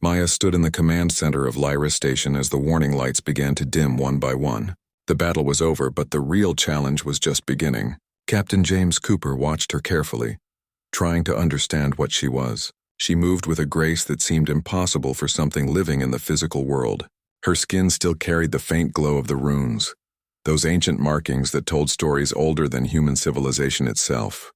Maya stood in the command center of Lyra Station as the warning lights began to dim one by one. The battle was over, but the real challenge was just beginning. Captain James Cooper watched her carefully, trying to understand what she was. She moved with a grace that seemed impossible for something living in the physical world. Her skin still carried the faint glow of the runes, those ancient markings that told stories older than human civilization itself.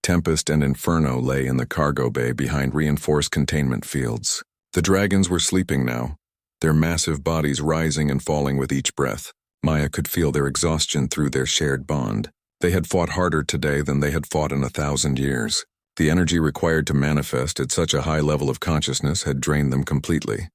Tempest and Inferno lay in the cargo bay behind reinforced containment fields. The dragons were sleeping now, their massive bodies rising and falling with each breath. Maya could feel their exhaustion through their shared bond. They had fought harder today than they had fought in 1,000 years. The energy required to manifest at such a high level of consciousness had drained them completely.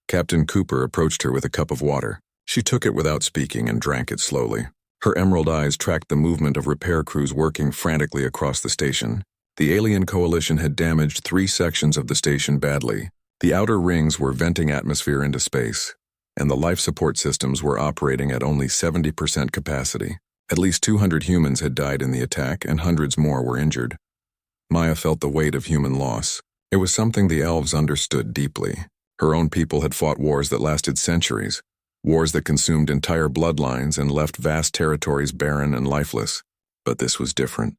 Captain Cooper approached her with a cup of water. She took it without speaking and drank it slowly. Her emerald eyes tracked the movement of repair crews working frantically across the station. The alien coalition had damaged 3 sections of the station badly. The outer rings were venting atmosphere into space, and the life support systems were operating at only 70% capacity. At least 200 humans had died in the attack, and hundreds more were injured. Maya felt the weight of human loss. It was something the elves understood deeply. Her own people had fought wars that lasted centuries, wars that consumed entire bloodlines and left vast territories barren and lifeless. But this was different.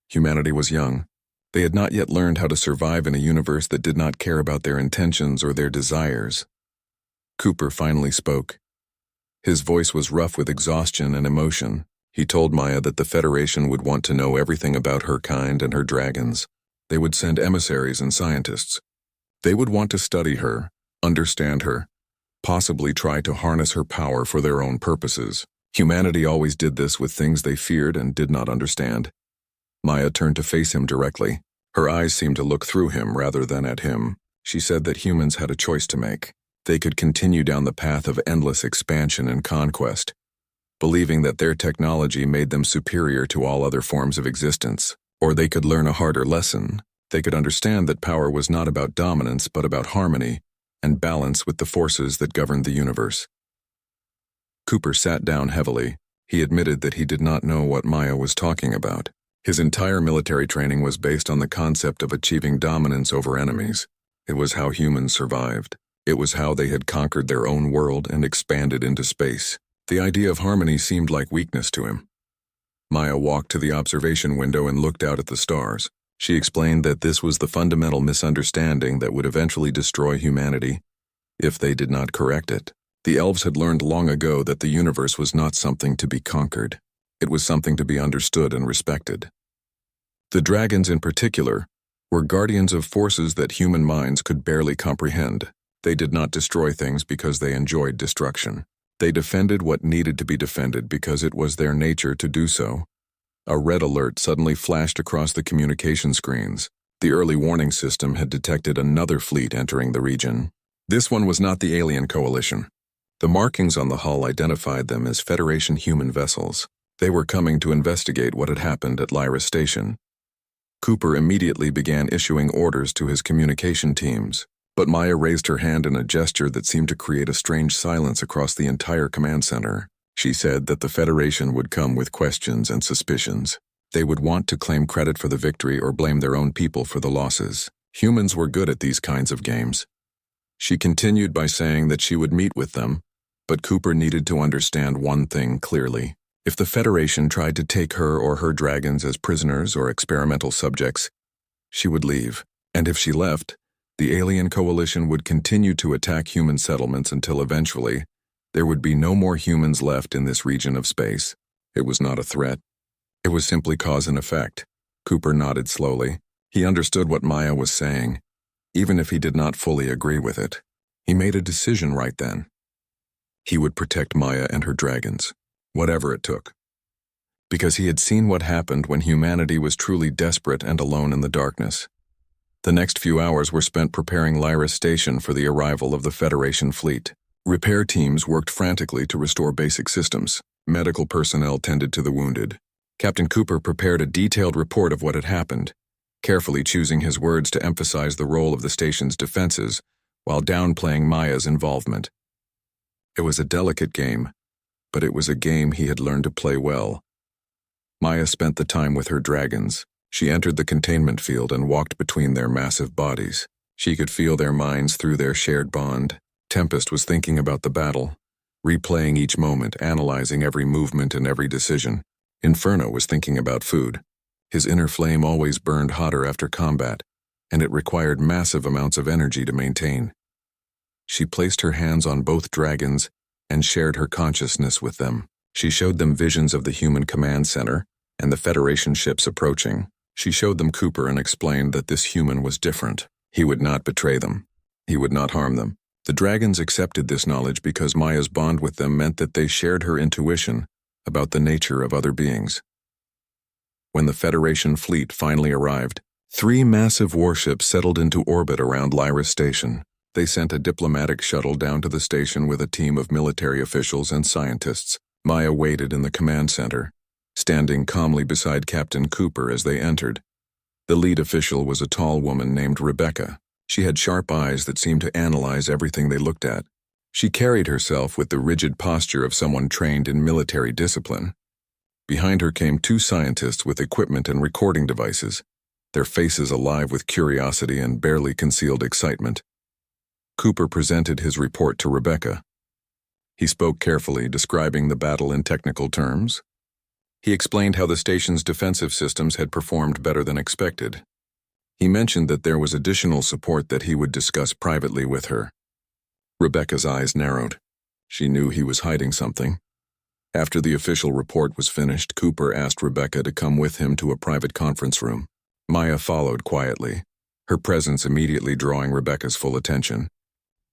Humanity was young. They had not yet learned how to survive in a universe that did not care about their intentions or their desires. Cooper finally spoke. His voice was rough with exhaustion and emotion. He told Maya that the Federation would want to know everything about her kind and her dragons. They would send emissaries and scientists. They would want to study her, understand her, possibly try to harness her power for their own purposes. Humanity always did this with things they feared and did not understand. Maya turned to face him directly. Her eyes seemed to look through him rather than at him. She said that humans had a choice to make. They could continue down the path of endless expansion and conquest, believing that their technology made them superior to all other forms of existence. Or they could learn a harder lesson. They could understand that power was not about dominance but about harmony and balance with the forces that governed the universe. Cooper sat down heavily. He admitted that he did not know what Maya was talking about. His entire military training was based on the concept of achieving dominance over enemies. It was how humans survived. It was how they had conquered their own world and expanded into space. The idea of harmony seemed like weakness to him. Maya walked to the observation window and looked out at the stars. She explained that this was the fundamental misunderstanding that would eventually destroy humanity if they did not correct it. The elves had learned long ago that the universe was not something to be conquered. It was something to be understood and respected. The dragons in particular were guardians of forces that human minds could barely comprehend. They did not destroy things because they enjoyed destruction. They defended what needed to be defended because it was their nature to do so. A red alert suddenly flashed across the communication screens. The early warning system had detected another fleet entering the region. This one was not the alien coalition. The markings on the hull identified them as Federation human vessels. They were coming to investigate what had happened at Lyra Station. Cooper immediately began issuing orders to his communication teams, but Maya raised her hand in a gesture that seemed to create a strange silence across the entire command center. She said that the Federation would come with questions and suspicions. They would want to claim credit for the victory or blame their own people for the losses. Humans were good at these kinds of games. She continued by saying that she would meet with them, but Cooper needed to understand one thing clearly. If the Federation tried to take her or her dragons as prisoners or experimental subjects, she would leave. And if she left, the alien coalition would continue to attack human settlements until eventually there would be no more humans left in this region of space. It was not a threat. It was simply cause and effect. Cooper nodded slowly. He understood what Maya was saying, even if he did not fully agree with it. He made a decision right then. He would protect Maya and her dragons, whatever it took. Because he had seen what happened when humanity was truly desperate and alone in the darkness. The next few hours were spent preparing Lyra Station for the arrival of the Federation fleet. Repair teams worked frantically to restore basic systems. Medical personnel tended to the wounded. Captain Cooper prepared a detailed report of what had happened, carefully choosing his words to emphasize the role of the station's defenses while downplaying Maya's involvement. It was a delicate game, but it was a game he had learned to play well. Maya spent the time with her dragons. She entered the containment field and walked between their massive bodies. She could feel their minds through their shared bond. Tempest was thinking about the battle, replaying each moment, analyzing every movement and every decision. Inferno was thinking about food. His inner flame always burned hotter after combat, and it required massive amounts of energy to maintain. She placed her hands on both dragons and shared her consciousness with them. She showed them visions of the human command center and the Federation ships approaching. She showed them Cooper and explained that this human was different. He would not betray them. He would not harm them. The dragons accepted this knowledge because Maya's bond with them meant that they shared her intuition about the nature of other beings. When the Federation fleet finally arrived, 3 massive warships settled into orbit around Lyra Station. They sent a diplomatic shuttle down to the station with a team of military officials and scientists. Maya waited in the command center, standing calmly beside Captain Cooper as they entered. The lead official was a tall woman named Rebecca. She had sharp eyes that seemed to analyze everything they looked at. She carried herself with the rigid posture of someone trained in military discipline. Behind her came 2 scientists with equipment and recording devices, their faces alive with curiosity and barely concealed excitement. Cooper presented his report to Rebecca. He spoke carefully, describing the battle in technical terms. He explained how the station's defensive systems had performed better than expected. He mentioned that there was additional support that he would discuss privately with her. Rebecca's eyes narrowed. She knew he was hiding something. After the official report was finished, Cooper asked Rebecca to come with him to a private conference room. Maya followed quietly, her presence immediately drawing Rebecca's full attention.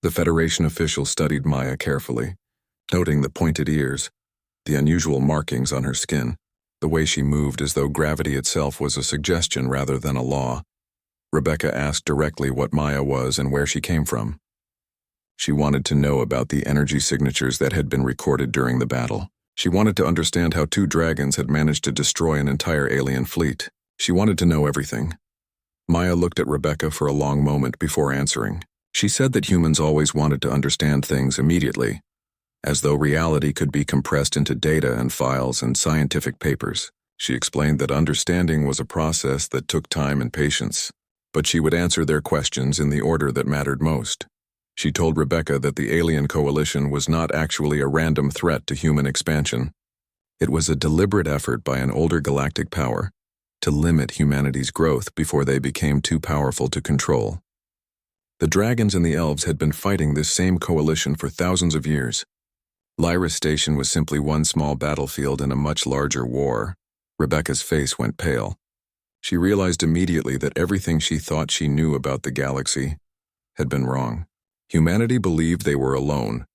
The Federation official studied Maya carefully, noting the pointed ears, the unusual markings on her skin, the way she moved as though gravity itself was a suggestion rather than a law. Rebecca asked directly what Maya was and where she came from. She wanted to know about the energy signatures that had been recorded during the battle. She wanted to understand how 2 dragons had managed to destroy an entire alien fleet. She wanted to know everything. Maya looked at Rebecca for a long moment before answering. She said that humans always wanted to understand things immediately, as though reality could be compressed into data and files and scientific papers. She explained that understanding was a process that took time and patience, but she would answer their questions in the order that mattered most. She told Rebecca that the alien coalition was not actually a random threat to human expansion. It was a deliberate effort by an older galactic power to limit humanity's growth before they became too powerful to control. The dragons and the elves had been fighting this same coalition for thousands of years. Lyra Station was simply one small battlefield in a much larger war. Rebecca's face went pale. She realized immediately that everything she thought she knew about the galaxy had been wrong. Humanity believed they were alone,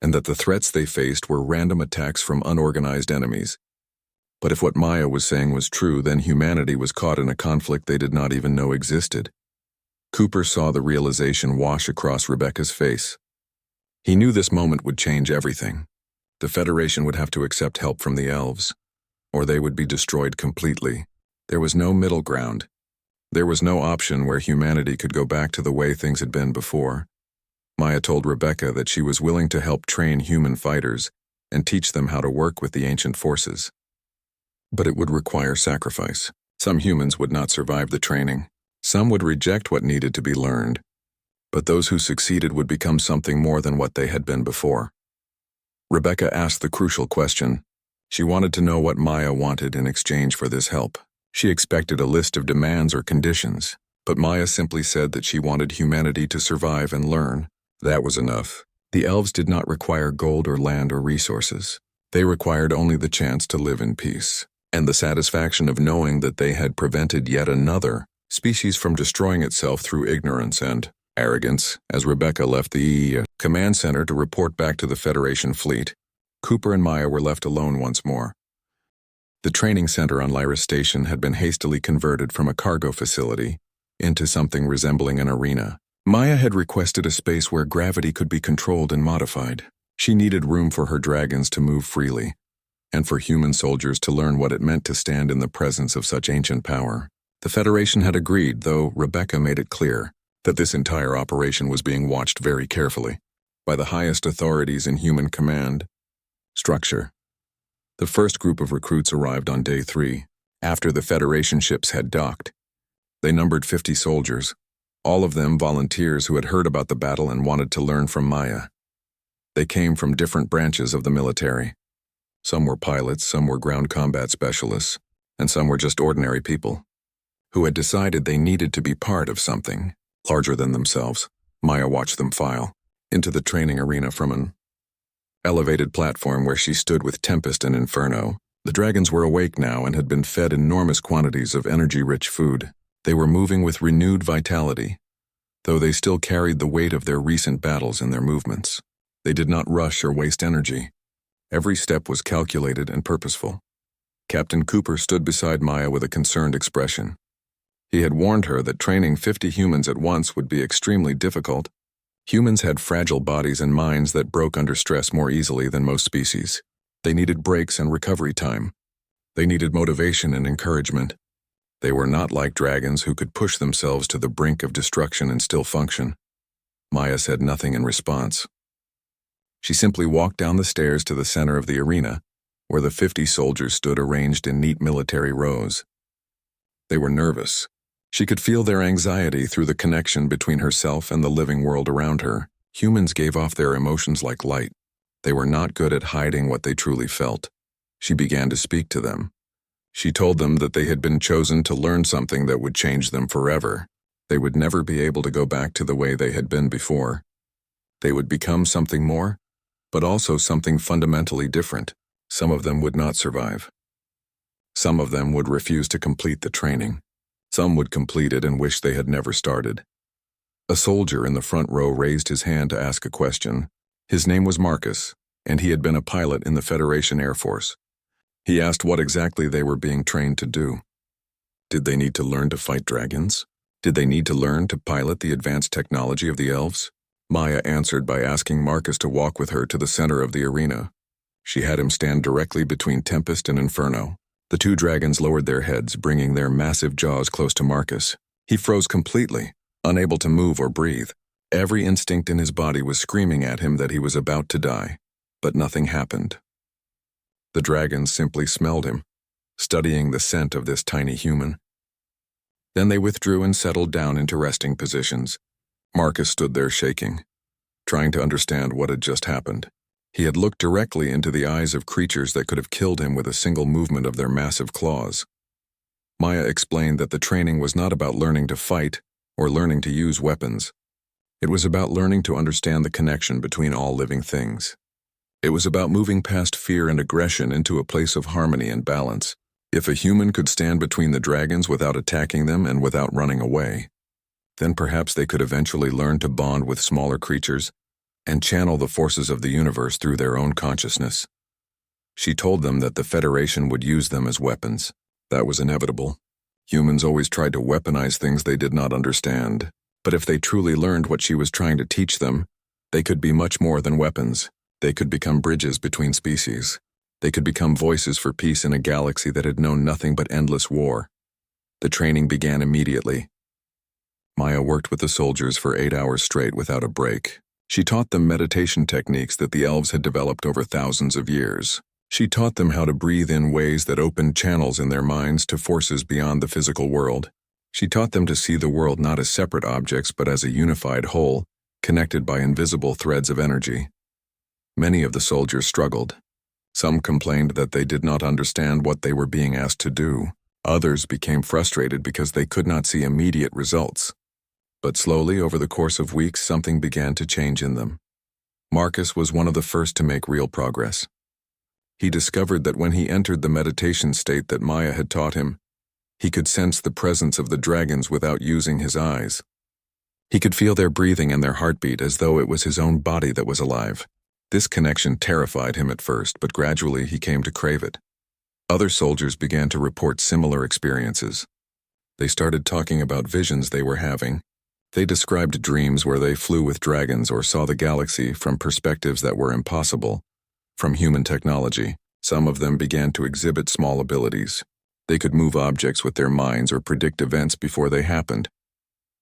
and that the threats they faced were random attacks from unorganized enemies. But if what Maya was saying was true, then humanity was caught in a conflict they did not even know existed. Cooper saw the realization wash across Rebecca's face. He knew this moment would change everything. The Federation would have to accept help from the elves, or they would be destroyed completely. There was no middle ground. There was no option where humanity could go back to the way things had been before. Maya told Rebecca that she was willing to help train human fighters and teach them how to work with the ancient forces. But it would require sacrifice. Some humans would not survive the training. Some would reject what needed to be learned. But those who succeeded would become something more than what they had been before. Rebecca asked the crucial question. She wanted to know what Maya wanted in exchange for this help. She expected a list of demands or conditions, but Maya simply said that she wanted humanity to survive and learn. That was enough. The elves did not require gold or land or resources. They required only the chance to live in peace, and the satisfaction of knowing that they had prevented yet another species from destroying itself through ignorance and arrogance. As Rebecca left the command center to report back to the Federation fleet, Cooper and Maya were left alone once more. The training center on Lyra Station had been hastily converted from a cargo facility into something resembling an arena. Maya had requested a space where gravity could be controlled and modified. She needed room for her dragons to move freely, and for human soldiers to learn what it meant to stand in the presence of such ancient power. The Federation had agreed, though Rebecca made it clear that this entire operation was being watched very carefully by the highest authorities in human command. Structure. The first group of recruits arrived on day 3, after the Federation ships had docked. They numbered 50 soldiers, All of them volunteers who had heard about the battle and wanted to learn from Maya. They came from different branches of the military. Some were pilots, some were ground combat specialists, and some were just ordinary people who had decided they needed to be part of something larger than themselves. Maya watched them file into the training arena from an elevated platform where she stood with Tempest and Inferno. The dragons were awake now and had been fed enormous quantities of energy-rich food. They were moving with renewed vitality, though they still carried the weight of their recent battles in their movements. They did not rush or waste energy. Every step was calculated and purposeful. Captain Cooper stood beside Maya with a concerned expression. He had warned her that training 50 humans at once would be extremely difficult. Humans had fragile bodies and minds that broke under stress more easily than most species. They needed breaks and recovery time. They needed motivation and encouragement. They were not like dragons who could push themselves to the brink of destruction and still function. Maya said nothing in response. She simply walked down the stairs to the center of the arena, where the 50 soldiers stood arranged in neat military rows. They were nervous. She could feel their anxiety through the connection between herself and the living world around her. Humans gave off their emotions like light. They were not good at hiding what they truly felt. She began to speak to them. She told them that they had been chosen to learn something that would change them forever. They would never be able to go back to the way they had been before. They would become something more, but also something fundamentally different. Some of them would not survive. Some of them would refuse to complete the training. Some would complete it and wish they had never started. A soldier in the front row raised his hand to ask a question. His name was Marcus, and he had been a pilot in the Federation Air Force. He asked what exactly they were being trained to do. Did they need to learn to fight dragons? Did they need to learn to pilot the advanced technology of the elves? Maya answered by asking Marcus to walk with her to the center of the arena. She had him stand directly between Tempest and Inferno. The two dragons lowered their heads, bringing their massive jaws close to Marcus. He froze completely, unable to move or breathe. Every instinct in his body was screaming at him that he was about to die, but nothing happened. The dragons simply smelled him, studying the scent of this tiny human. Then they withdrew and settled down into resting positions. Marcus stood there shaking, trying to understand what had just happened. He had looked directly into the eyes of creatures that could have killed him with a single movement of their massive claws. Maya explained that the training was not about learning to fight or learning to use weapons. It was about learning to understand the connection between all living things. It was about moving past fear and aggression into a place of harmony and balance. If a human could stand between the dragons without attacking them and without running away, then perhaps they could eventually learn to bond with smaller creatures and channel the forces of the universe through their own consciousness. She told them that the Federation would use them as weapons. That was inevitable. Humans always tried to weaponize things they did not understand. But if they truly learned what she was trying to teach them, they could be much more than weapons. They could become bridges between species. They could become voices for peace in a galaxy that had known nothing but endless war. The training began immediately. Maya worked with the soldiers for 8 hours straight without a break. She taught them meditation techniques that the elves had developed over thousands of years. She taught them how to breathe in ways that opened channels in their minds to forces beyond the physical world. She taught them to see the world not as separate objects but as a unified whole, connected by invisible threads of energy. Many of the soldiers struggled. Some complained that they did not understand what they were being asked to do. Others became frustrated because they could not see immediate results. But slowly, over the course of weeks, something began to change in them. Marcus was one of the first to make real progress. He discovered that when he entered the meditation state that Maya had taught him, he could sense the presence of the dragons without using his eyes. He could feel their breathing and their heartbeat as though it was his own body that was alive. This connection terrified him at first, but gradually he came to crave it. Other soldiers began to report similar experiences. They started talking about visions they were having. They described dreams where they flew with dragons or saw the galaxy from perspectives that were impossible from human technology. Some of them began to exhibit small abilities. They could move objects with their minds or predict events before they happened.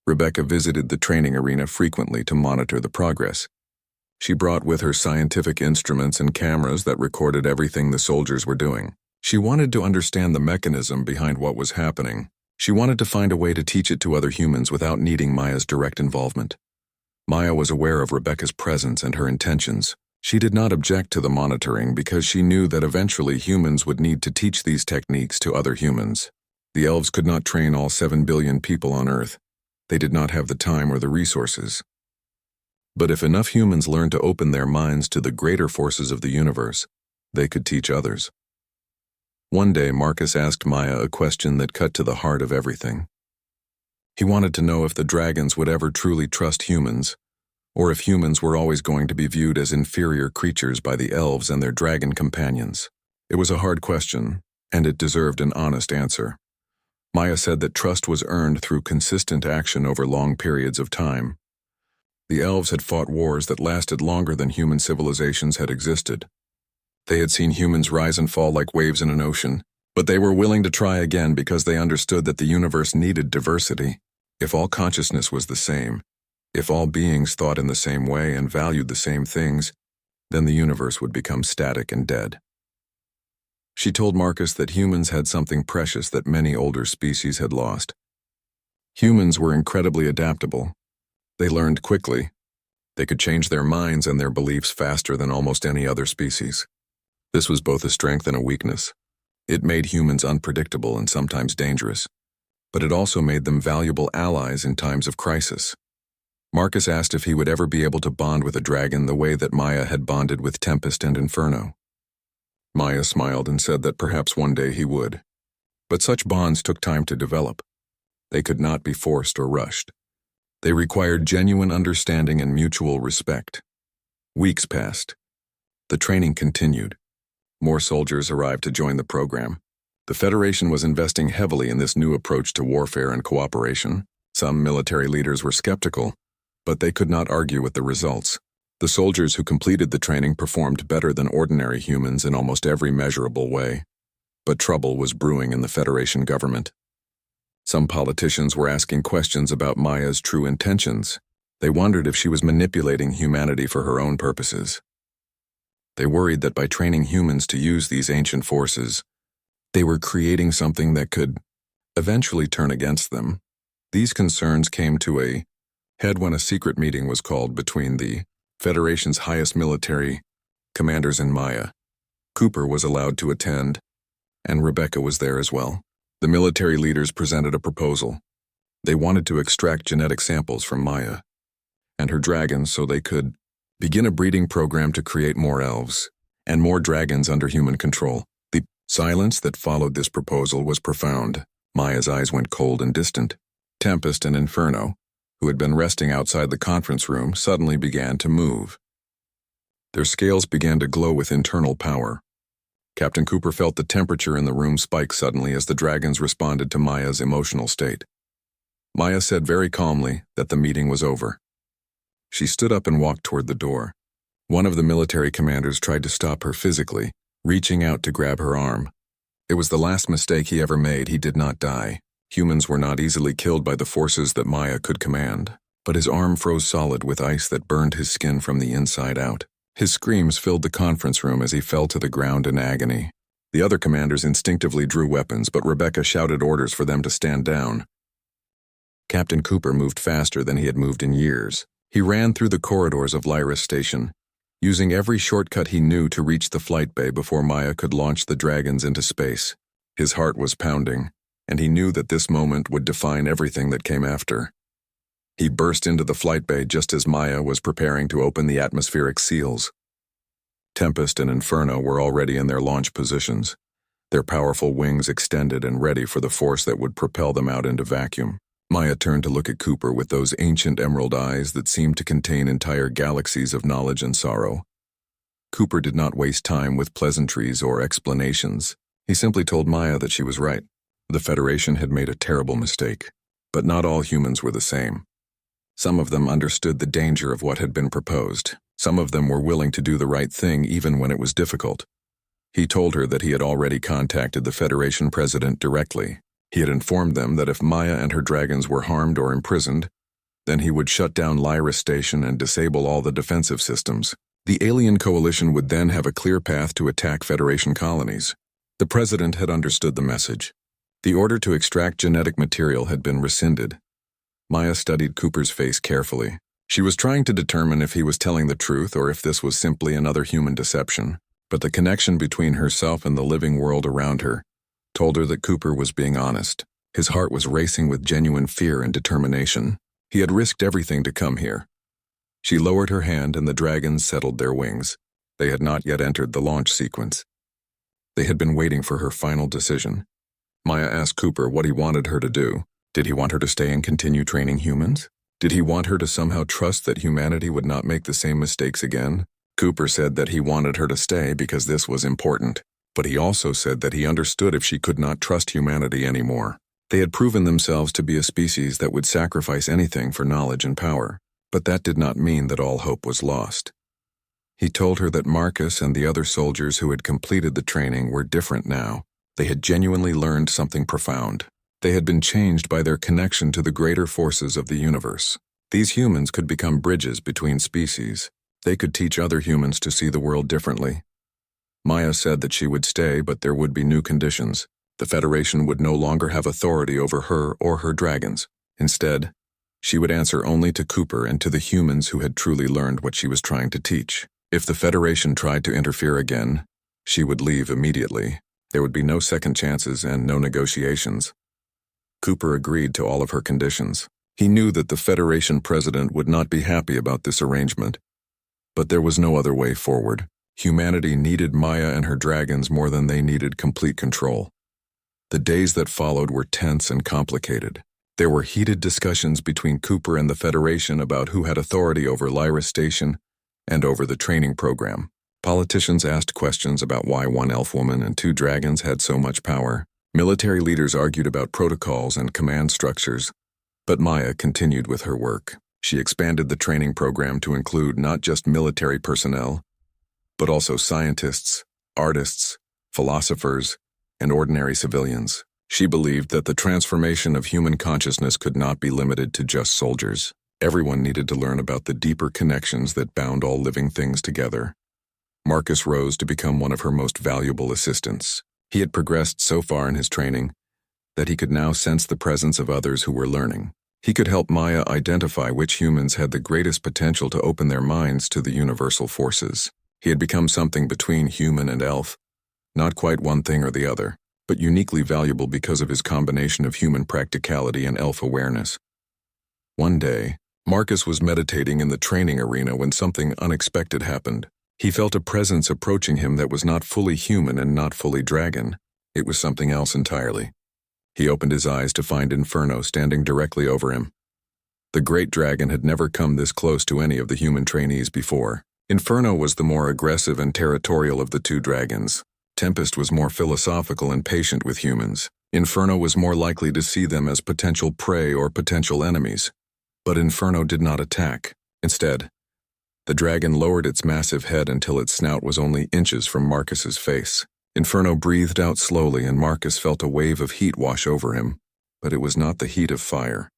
Rebecca visited the training arena frequently to monitor the progress. She brought with her scientific instruments and cameras that recorded everything the soldiers were doing. She wanted to understand the mechanism behind what was happening. She wanted to find a way to teach it to other humans without needing Maya's direct involvement. Maya was aware of Rebecca's presence and her intentions. She did not object to the monitoring because she knew that eventually humans would need to teach these techniques to other humans. The elves could not train all 7 billion people on Earth. They did not have the time or the resources. But if enough humans learned to open their minds to the greater forces of the universe, they could teach others. One day, Marcus asked Maya a question that cut to the heart of everything. He wanted to know if the dragons would ever truly trust humans, or if humans were always going to be viewed as inferior creatures by the elves and their dragon companions. It was a hard question, and it deserved an honest answer. Maya said that trust was earned through consistent action over long periods of time. The elves had fought wars that lasted longer than human civilizations had existed. They had seen humans rise and fall like waves in an ocean, but they were willing to try again because they understood that the universe needed diversity. If all consciousness was the same, if all beings thought in the same way and valued the same things, then the universe would become static and dead. She told Marcus that humans had something precious that many older species had lost. Humans were incredibly adaptable. They learned quickly. They could change their minds and their beliefs faster than almost any other species. This was both a strength and a weakness. It made humans unpredictable and sometimes dangerous, but it also made them valuable allies in times of crisis. Marcus asked if he would ever be able to bond with a dragon the way that Maya had bonded with Tempest and Inferno. Maya smiled and said that perhaps one day he would. But such bonds took time to develop. They could not be forced or rushed. They required genuine understanding and mutual respect. Weeks passed. The training continued. More soldiers arrived to join the program. The Federation was investing heavily in this new approach to warfare and cooperation. Some military leaders were skeptical, but they could not argue with the results. The soldiers who completed the training performed better than ordinary humans in almost every measurable way. But trouble was brewing in the Federation government. Some politicians were asking questions about Maya's true intentions. They wondered if she was manipulating humanity for her own purposes. They worried that by training humans to use these ancient forces, they were creating something that could eventually turn against them. These concerns came to a head when a secret meeting was called between the Federation's highest military commanders and Maya. Cooper was allowed to attend, and Rebecca was there as well. The military leaders presented a proposal. They wanted to extract genetic samples from Maya and her dragons so they could begin a breeding program to create more elves and more dragons under human control. The silence that followed this proposal was profound. Maya's eyes went cold and distant. Tempest and Inferno, who had been resting outside the conference room, suddenly began to move. Their scales began to glow with internal power. Captain Cooper felt the temperature in the room spike suddenly as the dragons responded to Maya's emotional state. Maya said very calmly that the meeting was over. She stood up and walked toward the door. One of the military commanders tried to stop her physically, reaching out to grab her arm. It was the last mistake he ever made. He did not die. Humans were not easily killed by the forces that Maya could command, but his arm froze solid with ice that burned his skin from the inside out. His screams filled the conference room as he fell to the ground in agony. The other commanders instinctively drew weapons, but Rebecca shouted orders for them to stand down. Captain Cooper moved faster than he had moved in years. He ran through the corridors of Lyris Station, using every shortcut he knew to reach the flight bay before Maya could launch the dragons into space. His heart was pounding, and he knew that this moment would define everything that came after. He burst into the flight bay just as Maya was preparing to open the atmospheric seals. Tempest and Inferno were already in their launch positions, their powerful wings extended and ready for the force that would propel them out into vacuum. Maya turned to look at Cooper with those ancient emerald eyes that seemed to contain entire galaxies of knowledge and sorrow. Cooper did not waste time with pleasantries or explanations. He simply told Maya that she was right. The Federation had made a terrible mistake, but not all humans were the same. Some of them understood the danger of what had been proposed. Some of them were willing to do the right thing even when it was difficult. He told her that he had already contacted the Federation president directly. He had informed them that if Maya and her dragons were harmed or imprisoned, then he would shut down Lyris Station and disable all the defensive systems. The alien coalition would then have a clear path to attack Federation colonies. The president had understood the message. The order to extract genetic material had been rescinded. Maya studied Cooper's face carefully. She was trying to determine if he was telling the truth or if this was simply another human deception. But the connection between herself and the living world around her told her that Cooper was being honest. His heart was racing with genuine fear and determination. He had risked everything to come here. She lowered her hand and the dragons settled their wings. They had not yet entered the launch sequence. They had been waiting for her final decision. Maya asked Cooper what he wanted her to do. Did he want her to stay and continue training humans? Did he want her to somehow trust that humanity would not make the same mistakes again? Cooper said that he wanted her to stay because this was important, but he also said that he understood if she could not trust humanity anymore. They had proven themselves to be a species that would sacrifice anything for knowledge and power, but that did not mean that all hope was lost. He told her that Marcus and the other soldiers who had completed the training were different now. They had genuinely learned something profound. They had been changed by their connection to the greater forces of the universe. These humans could become bridges between species. They could teach other humans to see the world differently. Maya said that she would stay, but there would be new conditions. The Federation would no longer have authority over her or her dragons. Instead, she would answer only to Cooper and to the humans who had truly learned what she was trying to teach. If the Federation tried to interfere again, she would leave immediately. There would be no second chances and no negotiations. Cooper agreed to all of her conditions. He knew that the Federation president would not be happy about this arrangement. But there was no other way forward. Humanity needed Maya and her dragons more than they needed complete control. The days that followed were tense and complicated. There were heated discussions between Cooper and the Federation about who had authority over Lyra Station and over the training program. Politicians asked questions about why one elf woman and two dragons had so much power. Military leaders argued about protocols and command structures, but Maya continued with her work. She expanded the training program to include not just military personnel, but also scientists, artists, philosophers, and ordinary civilians. She believed that the transformation of human consciousness could not be limited to just soldiers. Everyone needed to learn about the deeper connections that bound all living things together. Marcus rose to become one of her most valuable assistants. He had progressed so far in his training that he could now sense the presence of others who were learning. He could help Maya identify which humans had the greatest potential to open their minds to the universal forces. He had become something between human and elf, not quite one thing or the other, but uniquely valuable because of his combination of human practicality and elf awareness. One day, Marcus was meditating in the training arena when something unexpected happened. He felt a presence approaching him that was not fully human and not fully dragon. It was something else entirely. He opened his eyes to find Inferno standing directly over him. The great dragon had never come this close to any of the human trainees before. Inferno was the more aggressive and territorial of the two dragons. Tempest was more philosophical and patient with humans. Inferno was more likely to see them as potential prey or potential enemies. But Inferno did not attack. Instead, the dragon lowered its massive head until its snout was only inches from Marcus's face. Inferno breathed out slowly and Marcus felt a wave of heat wash over him. But it was not the heat of fire.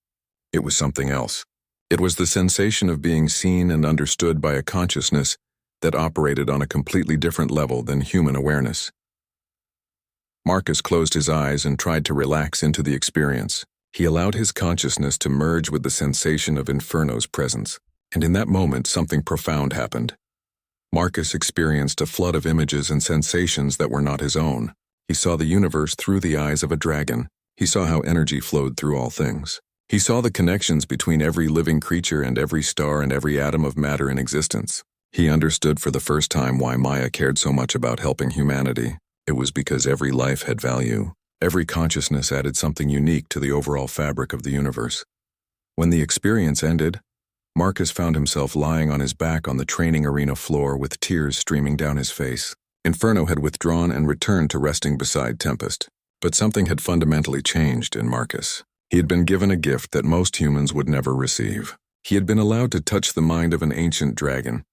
It was something else. It was the sensation of being seen and understood by a consciousness that operated on a completely different level than human awareness. Marcus closed his eyes and tried to relax into the experience. He allowed his consciousness to merge with the sensation of Inferno's presence. And in that moment, something profound happened. Marcus experienced a flood of images and sensations that were not his own. He saw the universe through the eyes of a dragon. He saw how energy flowed through all things. He saw the connections between every living creature and every star and every atom of matter in existence. He understood for the first time why Maya cared so much about helping humanity. It was because every life had value. Every consciousness added something unique to the overall fabric of the universe. When the experience ended, Marcus found himself lying on his back on the training arena floor with tears streaming down his face. Inferno had withdrawn and returned to resting beside Tempest. But something had fundamentally changed in Marcus. He had been given a gift that most humans would never receive. He had been allowed to touch the mind of an ancient dragon.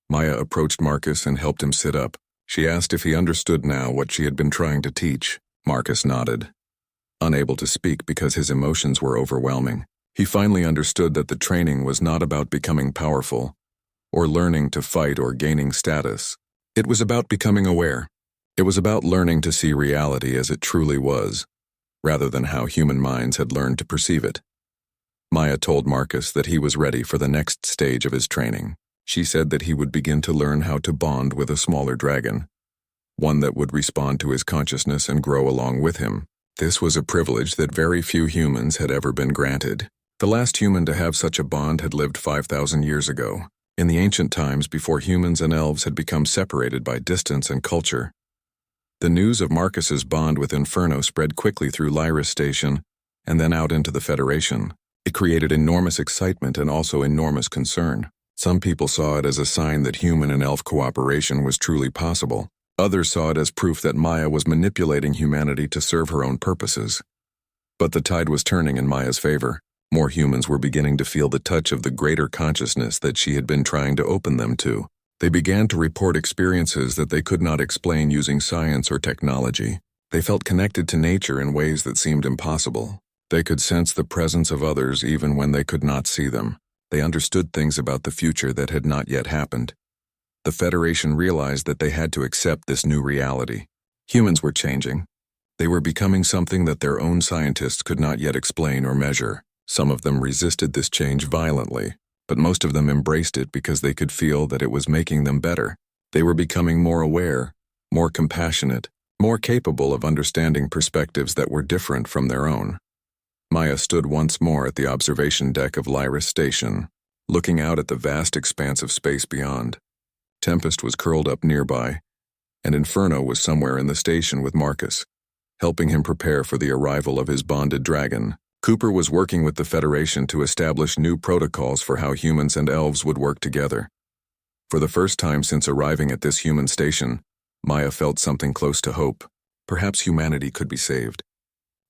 Maya approached Marcus and helped him sit up. She asked if he understood now what she had been trying to teach. Marcus nodded, unable to speak because his emotions were overwhelming. He finally understood that the training was not about becoming powerful, or learning to fight or gaining status. It was about becoming aware. It was about learning to see reality as it truly was, rather than how human minds had learned to perceive it. Maya told Marcus that he was ready for the next stage of his training. She said that he would begin to learn how to bond with a smaller dragon, one that would respond to his consciousness and grow along with him. This was a privilege that very few humans had ever been granted. The last human to have such a bond had lived 5,000 years ago, in the ancient times before humans and elves had become separated by distance and culture. The news of Marcus's bond with Inferno spread quickly through Lyra's station and then out into the Federation. It created enormous excitement and also enormous concern. Some people saw it as a sign that human and elf cooperation was truly possible. Others saw it as proof that Maya was manipulating humanity to serve her own purposes. But the tide was turning in Maya's favor. More humans were beginning to feel the touch of the greater consciousness that she had been trying to open them to. They began to report experiences that they could not explain using science or technology. They felt connected to nature in ways that seemed impossible. They could sense the presence of others even when they could not see them. They understood things about the future that had not yet happened. The Federation realized that they had to accept this new reality. Humans were changing. They were becoming something that their own scientists could not yet explain or measure. Some of them resisted this change violently, but most of them embraced it because they could feel that it was making them better. They were becoming more aware, more compassionate, more capable of understanding perspectives that were different from their own. Maya stood once more at the observation deck of Lyra's station, looking out at the vast expanse of space beyond. Tempest was curled up nearby, and Inferno was somewhere in the station with Marcus, helping him prepare for the arrival of his bonded dragon. Cooper was working with the Federation to establish new protocols for how humans and elves would work together. For the first time since arriving at this human station, Maya felt something close to hope. Perhaps humanity could be saved.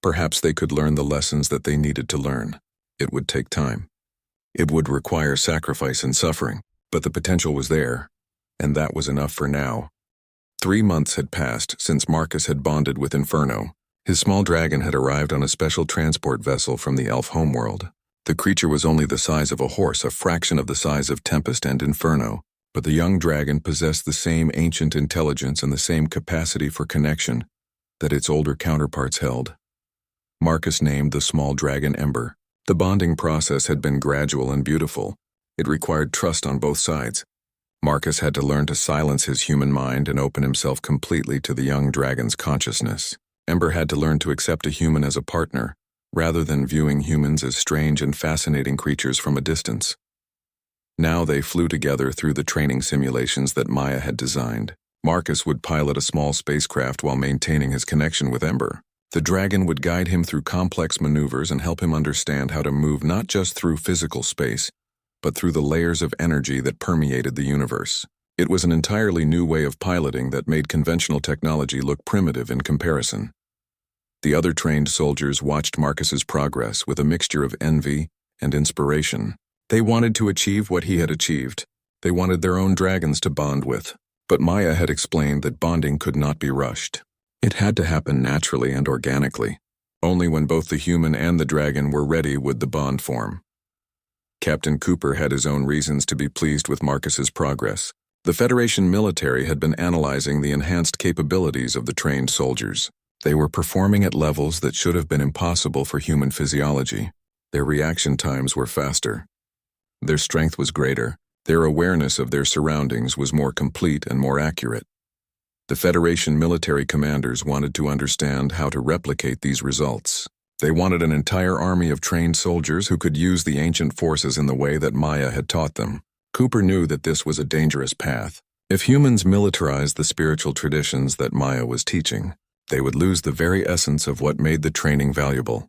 Perhaps they could learn the lessons that they needed to learn. It would take time. It would require sacrifice and suffering, but the potential was there, and that was enough for now. 3 months had passed since Marcus had bonded with Inferno. His small dragon had arrived on a special transport vessel from the elf homeworld. The creature was only the size of a horse, a fraction of the size of Tempest and Inferno, but the young dragon possessed the same ancient intelligence and the same capacity for connection that its older counterparts held. Marcus named the small dragon Ember. The bonding process had been gradual and beautiful. It required trust on both sides. Marcus had to learn to silence his human mind and open himself completely to the young dragon's consciousness. Ember had to learn to accept a human as a partner, rather than viewing humans as strange and fascinating creatures from a distance. Now they flew together through the training simulations that Maya had designed. Marcus would pilot a small spacecraft while maintaining his connection with Ember. The dragon would guide him through complex maneuvers and help him understand how to move not just through physical space, but through the layers of energy that permeated the universe. It was an entirely new way of piloting that made conventional technology look primitive in comparison. The other trained soldiers watched Marcus's progress with a mixture of envy and inspiration. They wanted to achieve what he had achieved. They wanted their own dragons to bond with. But Maya had explained that bonding could not be rushed. It had to happen naturally and organically. Only when both the human and the dragon were ready would the bond form. Captain Cooper had his own reasons to be pleased with Marcus's progress. The Federation military had been analyzing the enhanced capabilities of the trained soldiers. They were performing at levels that should have been impossible for human physiology. Their reaction times were faster. Their strength was greater. Their awareness of their surroundings was more complete and more accurate. The Federation military commanders wanted to understand how to replicate these results. They wanted an entire army of trained soldiers who could use the ancient forces in the way that Maya had taught them. Cooper knew that this was a dangerous path. If humans militarized the spiritual traditions that Maya was teaching, they would lose the very essence of what made the training valuable.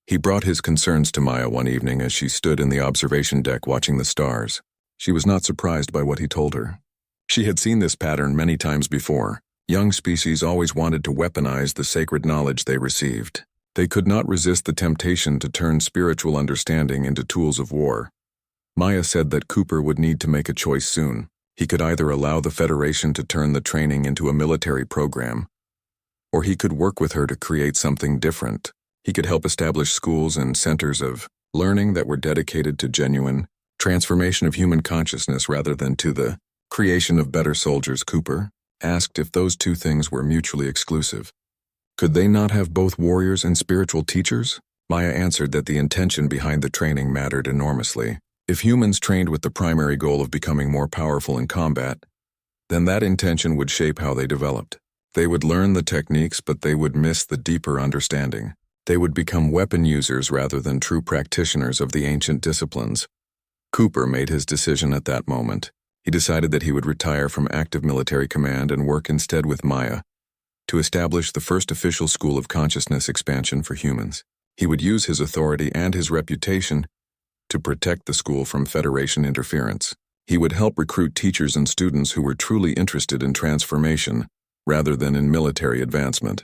He brought his concerns to Maya one evening as she stood in the observation deck watching the stars. She was not surprised by what he told her. She had seen this pattern many times before. Young species always wanted to weaponize the sacred knowledge they received. They could not resist the temptation to turn spiritual understanding into tools of war. Maya said that Cooper would need to make a choice soon. He could either allow the Federation to turn the training into a military program, or he could work with her to create something different. He could help establish schools and centers of learning that were dedicated to genuine transformation of human consciousness rather than to the creation of better soldiers. Cooper asked if those two things were mutually exclusive. Could they not have both warriors and spiritual teachers? Maya answered that the intention behind the training mattered enormously. If humans trained with the primary goal of becoming more powerful in combat, then that intention would shape how they developed. They would learn the techniques, but they would miss the deeper understanding. They would become weapon users rather than true practitioners of the ancient disciplines. Cooper made his decision at that moment. He decided that he would retire from active military command and work instead with Maya to establish the first official school of consciousness expansion for humans. He would use his authority and his reputation to protect the school from Federation interference. He would help recruit teachers and students who were truly interested in transformation rather than in military advancement.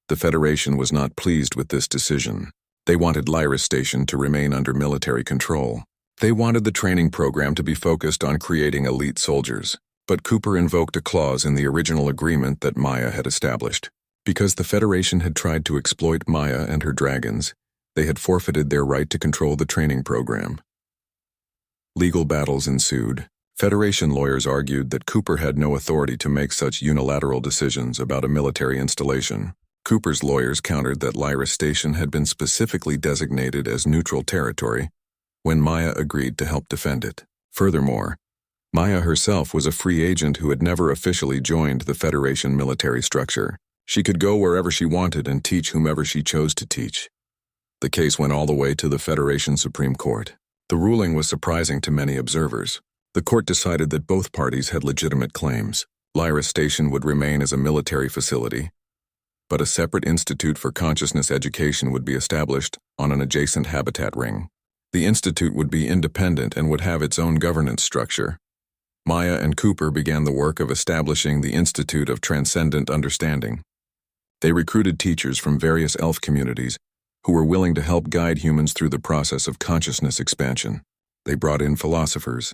The Federation was not pleased with this decision. They wanted Lyra Station to remain under military control. They wanted the training program to be focused on creating elite soldiers. But Cooper invoked a clause in the original agreement that Maya had established. Because the Federation had tried to exploit Maya and her dragons, they had forfeited their right to control the training program. Legal battles ensued. Federation lawyers argued that Cooper had no authority to make such unilateral decisions about a military installation. Cooper's lawyers countered that Lyra Station had been specifically designated as neutral territory when Maya agreed to help defend it. Furthermore, Maya herself was a free agent who had never officially joined the Federation military structure. She could go wherever she wanted and teach whomever she chose to teach. The case went all the way to the Federation Supreme Court. The ruling was surprising to many observers. The court decided that both parties had legitimate claims. Lyra Station would remain as a military facility, but a separate institute for consciousness education would be established on an adjacent habitat ring. The institute would be independent and would have its own governance structure. Maya and Cooper began the work of establishing the Institute of Transcendent Understanding. They recruited teachers from various elf communities who were willing to help guide humans through the process of consciousness expansion. They brought in philosophers,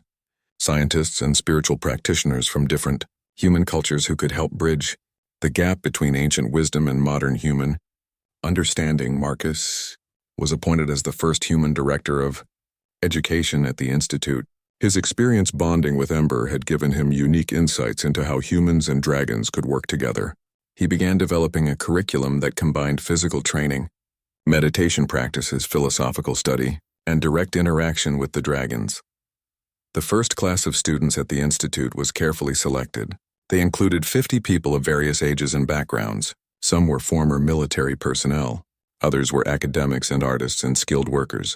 scientists, and spiritual practitioners from different human cultures who could help bridge the gap between ancient wisdom and modern human understanding. Marcus was appointed as the first human director of education at the Institute. His experience bonding with Ember had given him unique insights into how humans and dragons could work together. He began developing a curriculum that combined physical training, meditation practices, philosophical study, and direct interaction with the dragons. The first class of students at the Institute was carefully selected. They included 50 people of various ages and backgrounds. Some were former military personnel. Others were academics and artists and skilled workers.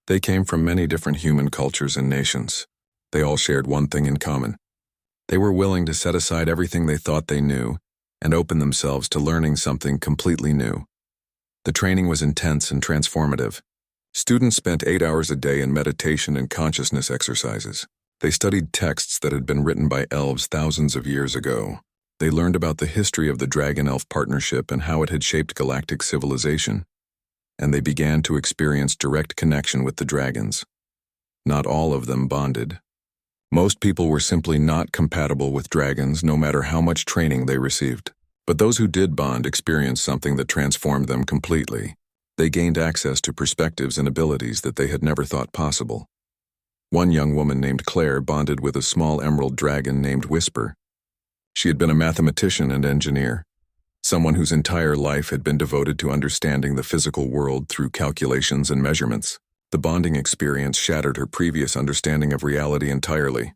They came from many different human cultures and nations. They all shared one thing in common. They were willing to set aside everything they thought they knew and open themselves to learning something completely new. The training was intense and transformative. Students spent 8 hours a day in meditation and consciousness exercises. They studied texts that had been written by elves thousands of years ago. They learned about the history of the Dragon-Elf partnership and how it had shaped galactic civilization. And they began to experience direct connection with the dragons. Not all of them bonded. Most people were simply not compatible with dragons, no matter how much training they received. But those who did bond experienced something that transformed them completely. They gained access to perspectives and abilities that they had never thought possible. One young woman named Claire bonded with a small emerald dragon named Whisper. She had been a mathematician and engineer, someone whose entire life had been devoted to understanding the physical world through calculations and measurements. The bonding experience shattered her previous understanding of reality entirely.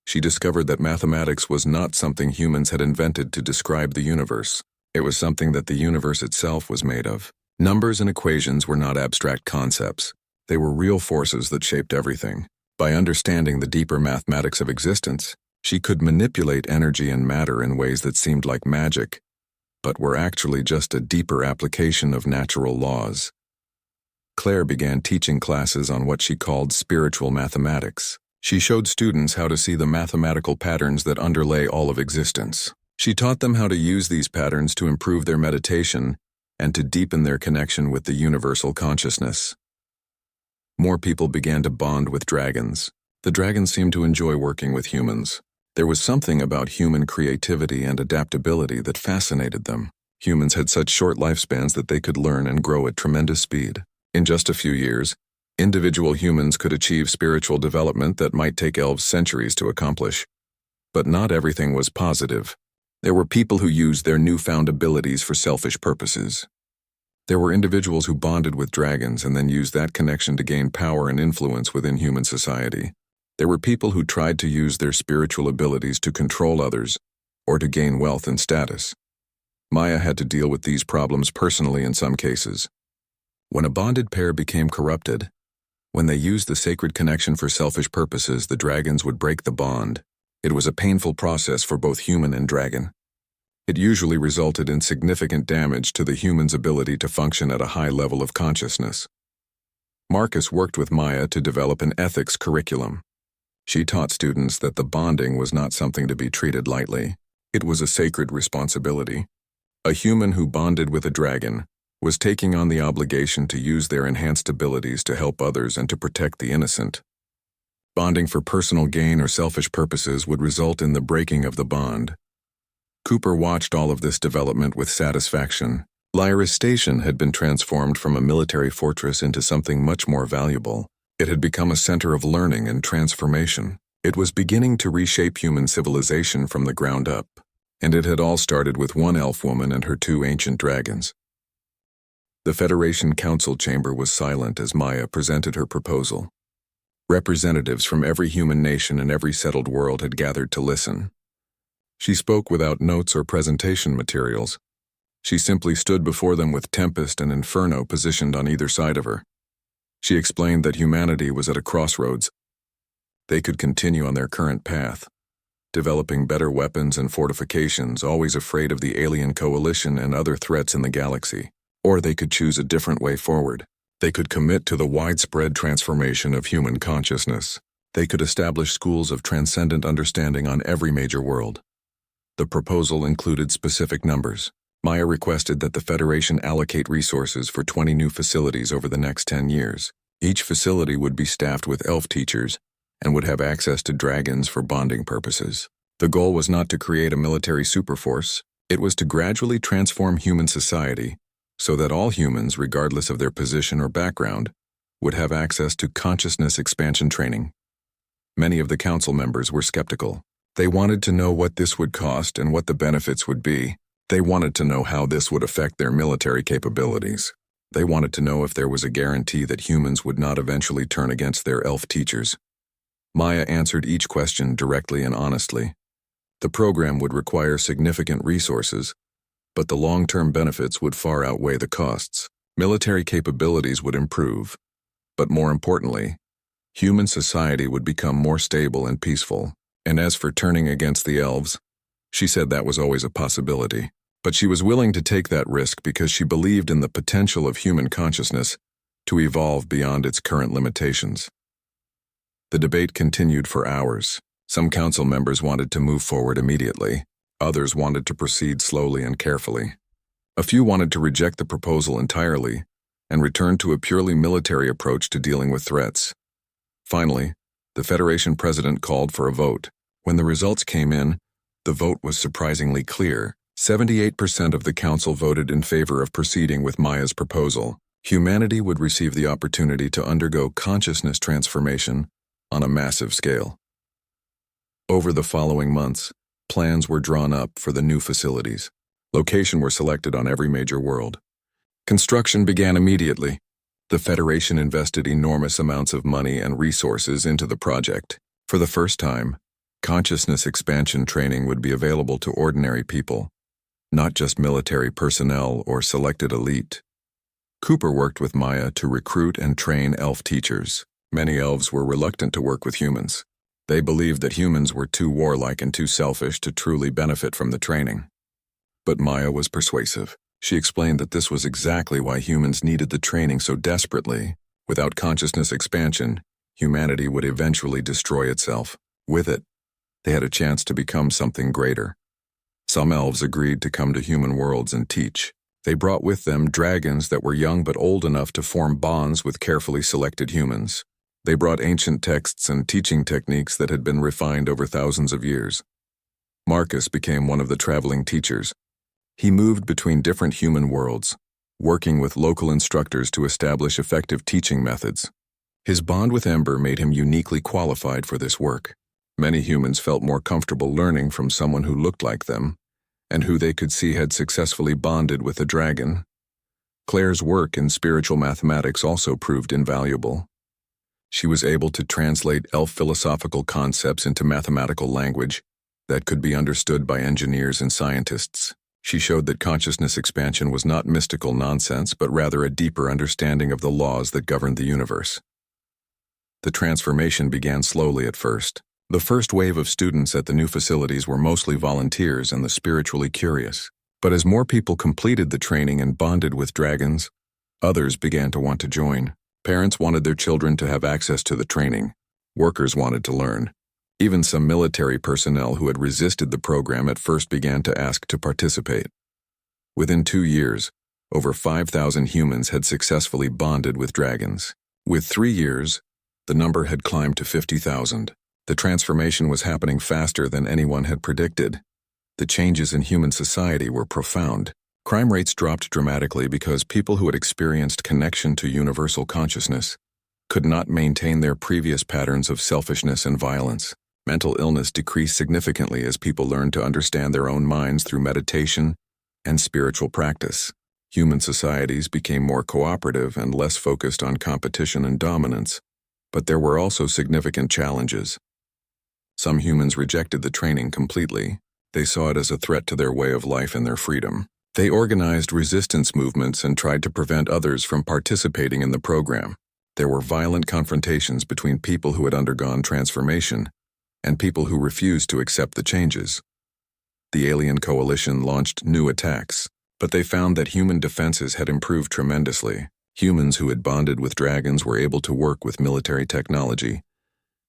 She discovered that mathematics was not something humans had invented to describe the universe. It was something that the universe itself was made of. Numbers and equations were not abstract concepts. They were real forces that shaped everything. By understanding the deeper mathematics of existence, she could manipulate energy and matter in ways that seemed like magic, but were actually just a deeper application of natural laws. Claire began teaching classes on what she called spiritual mathematics. She showed students how to see the mathematical patterns that underlay all of existence. She taught them how to use these patterns to improve their meditation and to deepen their connection with the universal consciousness. More people began to bond with dragons. The dragons seemed to enjoy working with humans. There was something about human creativity and adaptability that fascinated them. Humans had such short lifespans that they could learn and grow at tremendous speed. In just a few years, individual humans could achieve spiritual development that might take elves centuries to accomplish. But not everything was positive. There were people who used their newfound abilities for selfish purposes. There were individuals who bonded with dragons and then used that connection to gain power and influence within human society. There were people who tried to use their spiritual abilities to control others or to gain wealth and status. Maya had to deal with these problems personally in some cases. When a bonded pair became corrupted, when they used the sacred connection for selfish purposes, the dragons would break the bond. It was a painful process for both human and dragon. It usually resulted in significant damage to the human's ability to function at a high level of consciousness. Marcus worked with Maya to develop an ethics curriculum. She taught students that the bonding was not something to be treated lightly. It was a sacred responsibility. A human who bonded with a dragon was taking on the obligation to use their enhanced abilities to help others and to protect the innocent. Bonding for personal gain or selfish purposes would result in the breaking of the bond. Cooper watched all of this development with satisfaction. Lyra Station had been transformed from a military fortress into something much more valuable. It had become a center of learning and transformation. It was beginning to reshape human civilization from the ground up. And it had all started with one elf woman and her two ancient dragons. The Federation Council chamber was silent as Maya presented her proposal. Representatives from every human nation and every settled world had gathered to listen. She spoke without notes or presentation materials. She simply stood before them with Tempest and Inferno positioned on either side of her. She explained that humanity was at a crossroads. They could continue on their current path, developing better weapons and fortifications, always afraid of the alien coalition and other threats in the galaxy. Or they could choose a different way forward. They could commit to the widespread transformation of human consciousness. They could establish schools of transcendent understanding on every major world. The proposal included specific numbers. Maya requested that the Federation allocate resources for 20 new facilities over the next 10 years. Each facility would be staffed with elf teachers and would have access to dragons for bonding purposes. The goal was not to create a military superforce. It was to gradually transform human society so that all humans, regardless of their position or background, would have access to consciousness expansion training. Many of the council members were skeptical. They wanted to know what this would cost and what the benefits would be. They wanted to know how this would affect their military capabilities. They wanted to know if there was a guarantee that humans would not eventually turn against their elf teachers. Maya answered each question directly and honestly. The program would require significant resources, but the long-term benefits would far outweigh the costs. Military capabilities would improve, but more importantly, human society would become more stable and peaceful. And as for turning against the elves, she said that was always a possibility. But she was willing to take that risk because she believed in the potential of human consciousness to evolve beyond its current limitations. The debate continued for hours. Some council members wanted to move forward immediately. Others wanted to proceed slowly and carefully. A few wanted to reject the proposal entirely and return to a purely military approach to dealing with threats. Finally, the Federation president called for a vote. When the results came in, the vote was surprisingly clear. 78% of the council voted in favor of proceeding with Maya's proposal. Humanity would receive the opportunity to undergo consciousness transformation on a massive scale. Over the following months, plans were drawn up for the new facilities. Locations were selected on every major world. Construction began immediately. The Federation invested enormous amounts of money and resources into the project. For the first time, consciousness expansion training would be available to ordinary people, not just military personnel or selected elite. Cooper worked with Maya to recruit and train elf teachers. Many elves were reluctant to work with humans. They believed that humans were too warlike and too selfish to truly benefit from the training. But Maya was persuasive. She explained that this was exactly why humans needed the training so desperately. Without consciousness expansion, humanity would eventually destroy itself. With it, they had a chance to become something greater. Some elves agreed to come to human worlds and teach. They brought with them dragons that were young but old enough to form bonds with carefully selected humans. They brought ancient texts and teaching techniques that had been refined over thousands of years. Marcus became one of the traveling teachers. He moved between different human worlds, working with local instructors to establish effective teaching methods. His bond with Ember made him uniquely qualified for this work. Many humans felt more comfortable learning from someone who looked like them, and who they could see had successfully bonded with a dragon. Claire's work in spiritual mathematics also proved invaluable. She was able to translate elf philosophical concepts into mathematical language that could be understood by engineers and scientists. She showed that consciousness expansion was not mystical nonsense, but rather a deeper understanding of the laws that governed the universe. The transformation began slowly at first. The first wave of students at the new facilities were mostly volunteers and the spiritually curious. But as more people completed the training and bonded with dragons, others began to want to join. Parents wanted their children to have access to the training. Workers wanted to learn. Even some military personnel who had resisted the program at first began to ask to participate. Within 2 years, over 5,000 humans had successfully bonded with dragons. With 3 years, the number had climbed to 50,000. The transformation was happening faster than anyone had predicted. The changes in human society were profound. Crime rates dropped dramatically because people who had experienced connection to universal consciousness could not maintain their previous patterns of selfishness and violence. Mental illness decreased significantly as people learned to understand their own minds through meditation and spiritual practice. Human societies became more cooperative and less focused on competition and dominance. But there were also significant challenges. Some humans rejected the training completely. They saw it as a threat to their way of life and their freedom. They organized resistance movements and tried to prevent others from participating in the program. There were violent confrontations between people who had undergone transformation and people who refused to accept the changes. The alien coalition launched new attacks, but they found that human defenses had improved tremendously. Humans who had bonded with dragons were able to work with military technology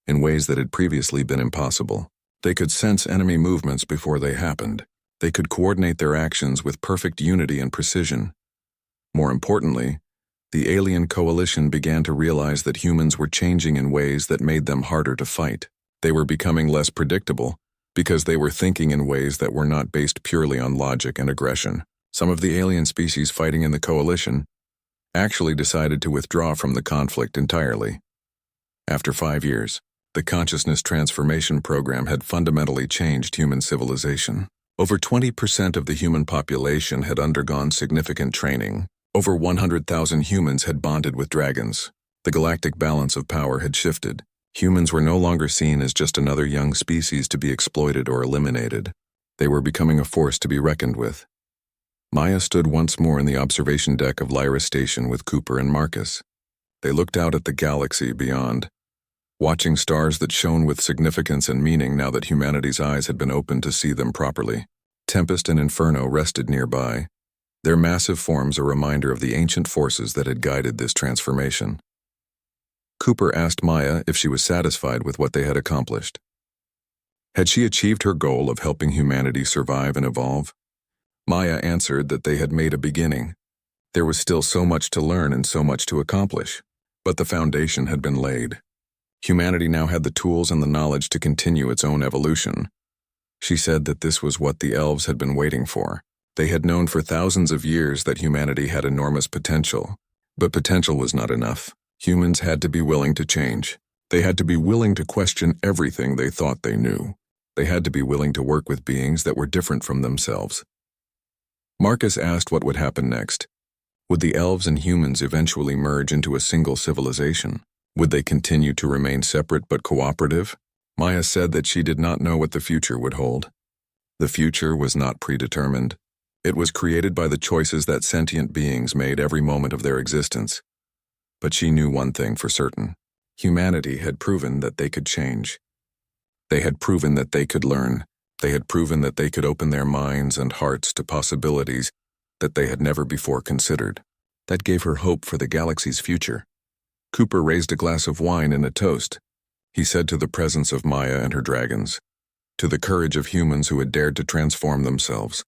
in ways that had previously been impossible. They could sense enemy movements before they happened. They could coordinate their actions with perfect unity and precision. More importantly, the alien coalition began to realize that humans were changing in ways that made them harder to fight. They were becoming less predictable because they were thinking in ways that were not based purely on logic and aggression. Some of the alien species fighting in the coalition actually decided to withdraw from the conflict entirely. After 5 years, the consciousness transformation program had fundamentally changed human civilization. Over 20% of the human population had undergone significant training. Over 100,000 humans had bonded with dragons. The galactic balance of power had shifted. Humans were no longer seen as just another young species to be exploited or eliminated. They were becoming a force to be reckoned with. Maya stood once more in the observation deck of Lyra Station with Cooper and Marcus. They looked out at the galaxy beyond, watching stars that shone with significance and meaning now that humanity's eyes had been opened to see them properly. Tempest and Inferno rested nearby, their massive forms a reminder of the ancient forces that had guided this transformation. Cooper asked Maya if she was satisfied with what they had accomplished. Had she achieved her goal of helping humanity survive and evolve? Maya answered that they had made a beginning. There was still so much to learn and so much to accomplish, but the foundation had been laid. Humanity now had the tools and the knowledge to continue its own evolution. She said that this was what the elves had been waiting for. They had known for thousands of years that humanity had enormous potential, but potential was not enough. Humans had to be willing to change. They had to be willing to question everything they thought they knew. They had to be willing to work with beings that were different from themselves. Marcus asked what would happen next. Would the elves and humans eventually merge into a single civilization? Would they continue to remain separate but cooperative? Maya said that she did not know what the future would hold. The future was not predetermined. It was created by the choices that sentient beings made every moment of their existence. But she knew one thing for certain. Humanity had proven that they could change. They had proven that they could learn. They had proven that they could open their minds and hearts to possibilities that they had never before considered. That gave her hope for the galaxy's future. Cooper raised a glass of wine in a toast. He said to the presence of Maya and her dragons, to the courage of humans who had dared to transform themselves,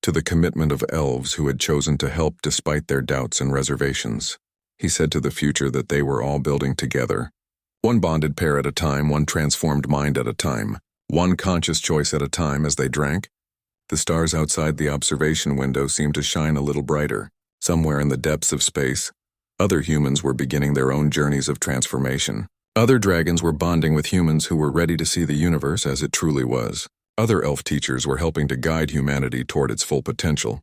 to the commitment of elves who had chosen to help despite their doubts and reservations. He said to the future that they were all building together. One bonded pair at a time, one transformed mind at a time, one conscious choice at a time as they drank. The stars outside the observation window seemed to shine a little brighter. Somewhere in the depths of space, other humans were beginning their own journeys of transformation. Other dragons were bonding with humans who were ready to see the universe as it truly was. Other elf teachers were helping to guide humanity toward its full potential.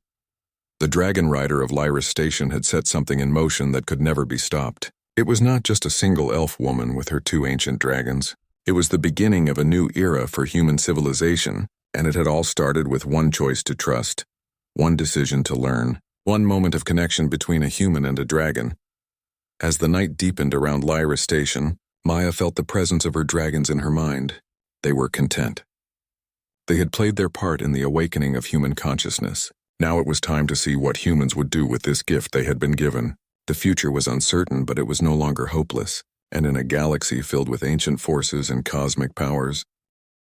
The dragon rider of Lyra's station had set something in motion that could never be stopped. It was not just a single elf woman with her 2 ancient dragons. It was the beginning of a new era for human civilization, and it had all started with one choice to trust, one decision to learn, one moment of connection between a human and a dragon. As the night deepened around Lyra's station, Maya felt the presence of her dragons in her mind. They were content. They had played their part in the awakening of human consciousness. Now it was time to see what humans would do with this gift they had been given. The future was uncertain, but it was no longer hopeless, and in a galaxy filled with ancient forces and cosmic powers,